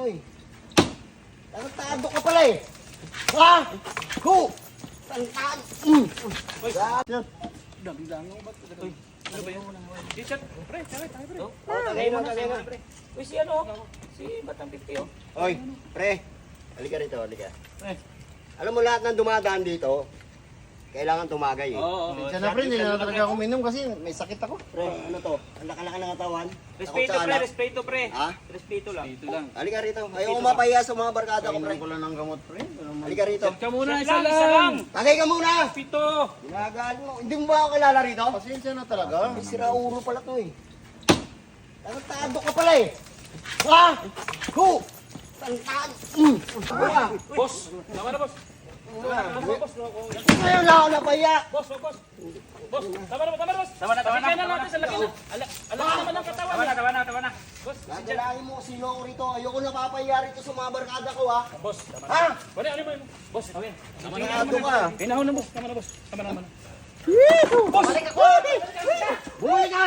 to eh. Tarantado ka pala eh. Ha? Go! Tarantado. Daming langaw ba? Ano ba yun? T-shirt. Pre, tayo pre. Tagay na. Uy, si ano? Si Batang 50 oh. Oy, pre. Halika rito, halika. Pre. Alam mo lahat ng dumadaan dito, kailangan tumagay eh. Oo. Minsan na pre, hindi na talaga ako uminom kasi may sakit ako. Pre, ano to? Ang laka-laka ng katawan. Respeto Takot sa pre, anak. respeto pre. Ha? Respeto lang. Dito lang. Halika rito. Ayaw ko mapahiya sa mga barkada ko, pre. Kainom ko lang ng gamot pre. Halika rito. Ka muna, Isa lang. Tagay ka muna! Pito. Ginagaan mo. Hindi mo ba ako kilala rito? Pasensya na talaga. May sira-ulo pala to eh. Tarantado ka pala eh. Ha? Go! Tarantado. Boss. Tama na boss. Boss. Ngayon lang ako napahiya. Boss. Boss. Tama na boss. Tama na. Pasensya na natin sa laki na. Alam naman ang katawan. Tama na. Boss. Gagalahin mo sino ako rito. Ayoko napapahiya rito sa mga barkada ko ha. Boss. Tama na. Ha? Ano mo? Boss. Okay. Tarantado ka. Pinahon na boss. Tama na boss. Tama na. Bumalik ako! Bumalik ka!